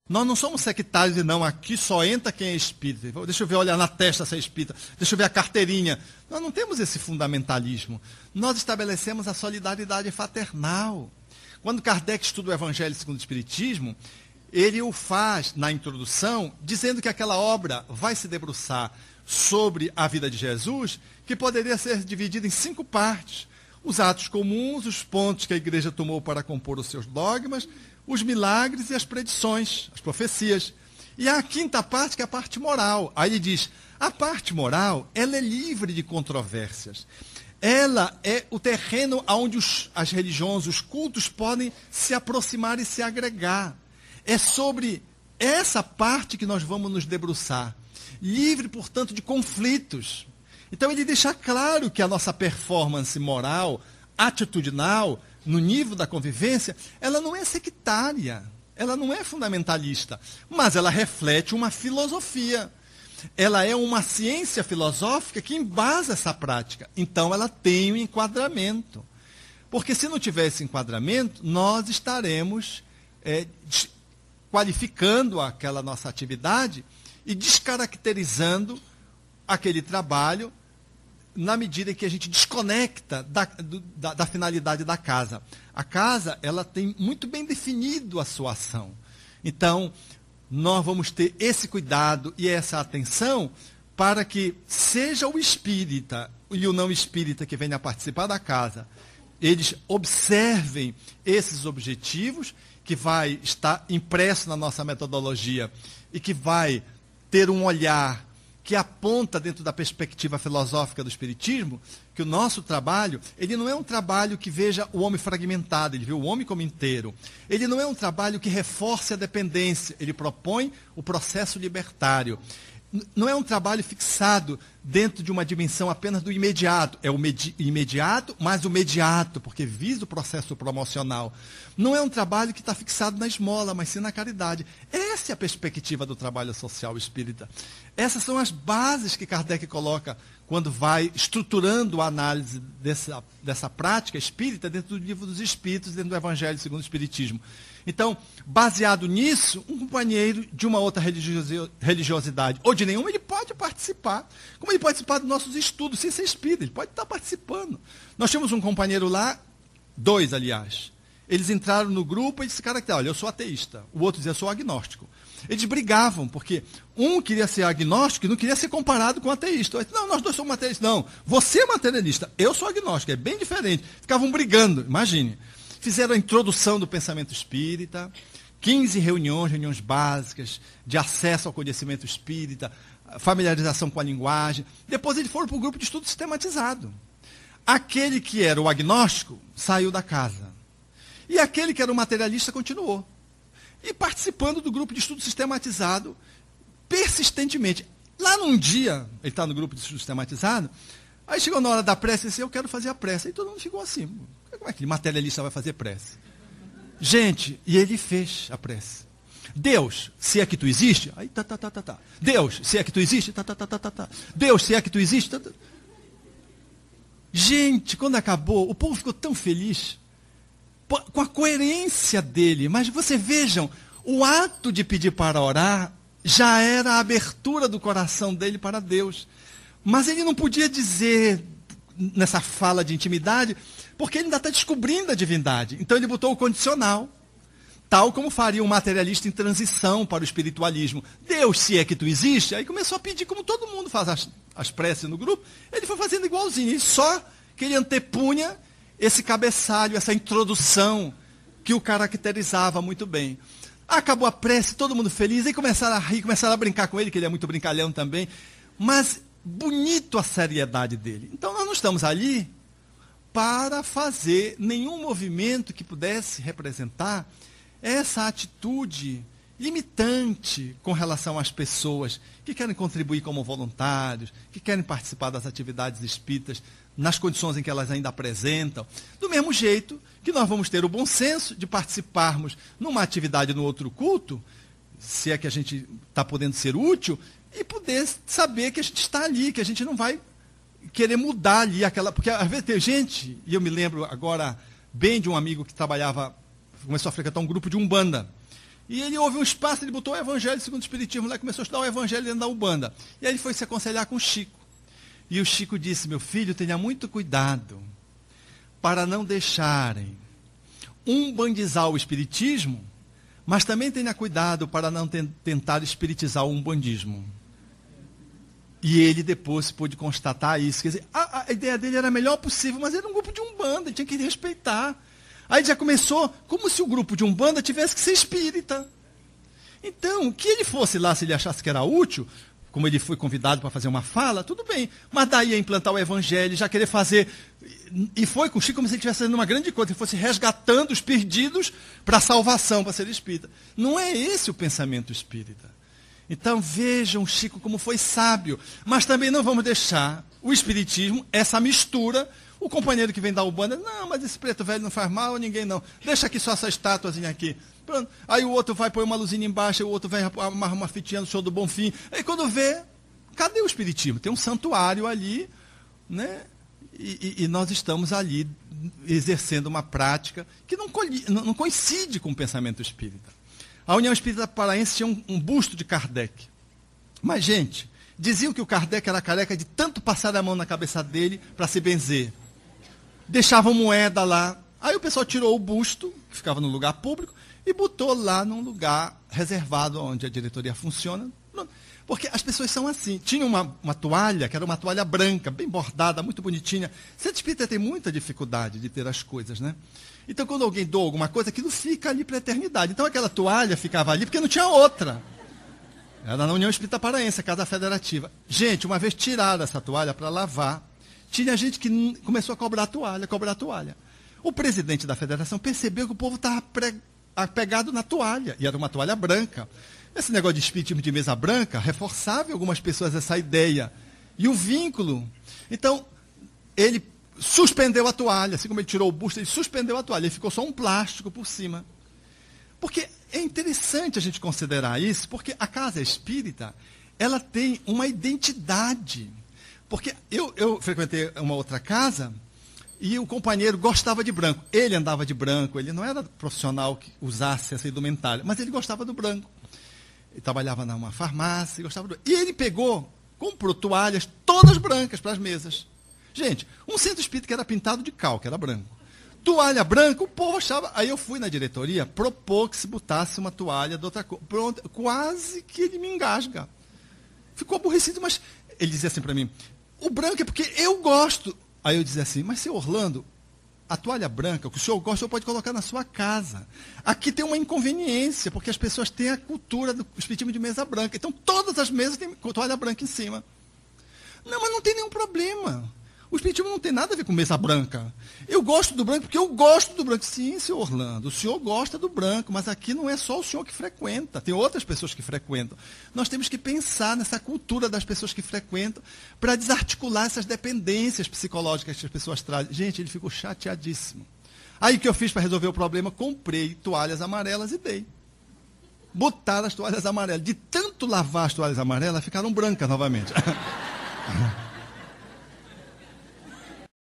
Nós não somos sectários e não, aqui só entra quem é espírita. Deixa eu ver, olhar na testa se é espírita. Deixa eu ver a carteirinha. Nós não temos esse fundamentalismo. Nós estabelecemos a solidariedade fraternal. Quando Kardec estuda o Evangelho segundo o Espiritismo, ele o faz, na introdução, dizendo que aquela obra vai se debruçar sobre a vida de Jesus, que poderia ser dividida em 5 partes. Os atos comuns, os pontos que a igreja tomou para compor os seus dogmas, os milagres e as predições, as profecias. E a 5ª parte, que é a parte moral. Aí ele diz, a parte moral, ela é livre de controvérsias. Ela é o terreno onde as religiões, os cultos podem se aproximar e se agregar. É sobre essa parte que nós vamos nos debruçar. Livre, portanto, de conflitos. Então ele deixa claro que a nossa performance moral, atitudinal, no nível da convivência, ela não é sectária, ela não é fundamentalista, mas ela reflete uma filosofia. Ela é uma ciência filosófica que embasa essa prática. Então ela tem um enquadramento. Porque se não tivesse enquadramento, nós estaremos qualificando aquela nossa atividade e descaracterizando aquele trabalho na medida em que a gente desconecta da finalidade da casa. A casa, ela tem muito bem definido a sua ação. Então, nós vamos ter esse cuidado e essa atenção para que seja o espírita e o não espírita que venha participar da casa, eles observem esses objetivos que vai estar impresso na nossa metodologia e que vai ter um olhar que aponta dentro da perspectiva filosófica do Espiritismo, que o nosso trabalho, ele não é um trabalho que veja o homem fragmentado, ele vê o homem como inteiro. Ele não é um trabalho que reforce a dependência, ele propõe o processo libertário. Não é um trabalho fixado dentro de uma dimensão apenas do imediato. É o imediato, mas o mediato, porque visa o processo promocional. Não é um trabalho que está fixado na esmola, mas sim na caridade. Essa é a perspectiva do trabalho social espírita. Essas são as bases que Kardec coloca quando vai estruturando a análise dessa prática espírita dentro do Livro dos Espíritos, dentro do Evangelho segundo o Espiritismo. Então, baseado nisso, um companheiro de uma outra religiosidade, ou de nenhuma, ele pode participar. Como ele pode participar dos nossos estudos, sem ser espírita, ele pode estar participando. Nós tínhamos um companheiro lá, 2, aliás. Eles entraram no grupo e disseram, cara, olha, eu sou ateísta. O outro dizia, eu sou agnóstico. Eles brigavam, porque um queria ser agnóstico e não queria ser comparado com ateísta. Disse, não, nós dois somos materialistas. Não, você é materialista, eu sou agnóstico. É bem diferente. Ficavam brigando, imagine. Fizeram a introdução do pensamento espírita, 15 reuniões básicas, de acesso ao conhecimento espírita, familiarização com a linguagem. Depois eles foram para o grupo de estudo sistematizado. Aquele que era o agnóstico saiu da casa. E aquele que era o materialista continuou. E participando do grupo de estudo sistematizado, persistentemente. Lá num dia, ele está no grupo de estudo sistematizado, aí chegou na hora da prece e disse, eu quero fazer a prece. Aí todo mundo ficou assim, como é que materialista vai fazer prece? Gente, e ele fez a prece. Deus, se é que tu existe, aí tá. Deus, se é que tu existe, tá. Deus, se é que tu existe, tá. Gente, quando acabou, o povo ficou tão feliz com a coerência dele. Mas você vejam, o ato de pedir para orar já era a abertura do coração dele para Deus. Mas ele não podia dizer nessa fala de intimidade, porque ele ainda está descobrindo a divindade. Então ele botou o condicional, tal como faria um materialista em transição para o espiritualismo. Deus, se é que tu existe, aí começou a pedir, como todo mundo faz as preces no grupo, ele foi fazendo igualzinho, e só que ele antepunha esse cabeçalho, essa introdução que o caracterizava muito bem. Acabou a prece, todo mundo feliz, aí começaram a rir, começaram a brincar com ele, que ele é muito brincalhão também, mas bonito a seriedade dele. Então nós não estamos ali para fazer nenhum movimento que pudesse representar essa atitude limitante com relação às pessoas que querem contribuir como voluntários, que querem participar das atividades espíritas nas condições em que elas ainda apresentam. Do mesmo jeito que nós vamos ter o bom senso de participarmos numa atividade no outro culto, se é que a gente está podendo ser útil, e poder saber que a gente está ali, que a gente não vai querer mudar ali aquela... Porque às vezes tem gente, e eu me lembro agora bem de um amigo que começou a frequentar um grupo de Umbanda. E ele houve um espaço, ele botou o Evangelho segundo o Espiritismo lá, começou a estudar o Evangelho dentro da Umbanda. E aí ele foi se aconselhar com o Chico. E o Chico disse, meu filho, tenha muito cuidado para não deixarem umbandizar o Espiritismo, mas também tenha cuidado para não tentar espiritizar o umbandismo. E ele depois pôde constatar isso. Quer dizer, a ideia dele era a melhor possível, mas era um grupo de Umbanda, ele tinha que respeitar. Aí já começou como se o grupo de Umbanda tivesse que ser espírita. Então, que ele fosse lá, se ele achasse que era útil, como ele foi convidado para fazer uma fala, tudo bem. Mas daí a implantar o Evangelho, já querer fazer... E foi com o Chico como se ele estivesse fazendo uma grande coisa, ele fosse resgatando os perdidos para a salvação, para ser espírita. Não é esse o pensamento espírita. Então vejam o Chico como foi sábio. Mas também não vamos deixar o espiritismo, essa mistura... O companheiro que vem da Umbanda, não, mas esse preto velho não faz mal a ninguém, não. Deixa aqui só essa estátuazinha aqui. Pronto. Aí o outro vai pôr uma luzinha embaixo, o outro vai amarrar uma fitinha no show do Bonfim. Aí quando vê, cadê o espiritismo? Tem um santuário ali, né? E nós estamos ali exercendo uma prática que não coincide com o pensamento espírita. A União Espírita Paraense tinha um busto de Kardec. Mas, gente, diziam que o Kardec era careca de tanto passar a mão na cabeça dele para se benzer. Deixavam moeda lá. Aí o pessoal tirou o busto, que ficava no lugar público, e botou lá num lugar reservado onde a diretoria funciona. Porque as pessoas são assim. Tinha uma toalha, que era uma toalha branca, bem bordada, muito bonitinha. Centro Espírita tem muita dificuldade de ter as coisas, né? Então, quando alguém doa alguma coisa, aquilo fica ali para a eternidade. Então, aquela toalha ficava ali porque não tinha outra. Era na União Espírita Paraense, a Casa Federativa. Gente, uma vez tiraram essa toalha para lavar, tinha gente que começou a cobrar a toalha. O presidente da federação percebeu que o povo estava apegado na toalha, e era uma toalha branca. Esse negócio de espiritismo de mesa branca reforçava em algumas pessoas essa ideia. E o vínculo. Então, ele suspendeu a toalha, assim como ele tirou o busto, ele suspendeu a toalha, ele ficou só um plástico por cima. Porque é interessante a gente considerar isso, porque a casa espírita, ela tem uma identidade. Porque eu frequentei uma outra casa e o companheiro gostava de branco. Ele andava de branco, ele não era profissional que usasse essa indumentária, mas ele gostava do branco. Ele trabalhava numa farmácia, gostava do... E ele comprou toalhas todas brancas para as mesas. Gente, um centro espírita que era pintado de cal, que era branco. Toalha branca, o povo achava... Aí eu fui na diretoria, propor que se botasse uma toalha de outra cor. Pronto, quase que ele me engasga. Ficou aborrecido, mas ele dizia assim para mim, o branco é porque eu gosto. Aí eu dizia assim, mas seu Orlando, a toalha branca, o que o senhor gosta, o senhor pode colocar na sua casa. Aqui tem uma inconveniência, porque as pessoas têm a cultura do espiritismo de mesa branca. Então todas as mesas têm toalha branca em cima. Não, mas não tem nenhum problema. O espiritismo não tem nada a ver com mesa branca. Eu gosto do branco porque eu gosto do branco. Sim, senhor Orlando, o senhor gosta do branco, mas aqui não é só o senhor que frequenta, tem outras pessoas que frequentam. Nós temos que pensar nessa cultura das pessoas que frequentam para desarticular essas dependências psicológicas que as pessoas trazem. Gente, ele ficou chateadíssimo. Aí o que eu fiz para resolver o problema? Comprei toalhas amarelas e dei. Botaram as toalhas amarelas. De tanto lavar as toalhas amarelas, ficaram brancas novamente.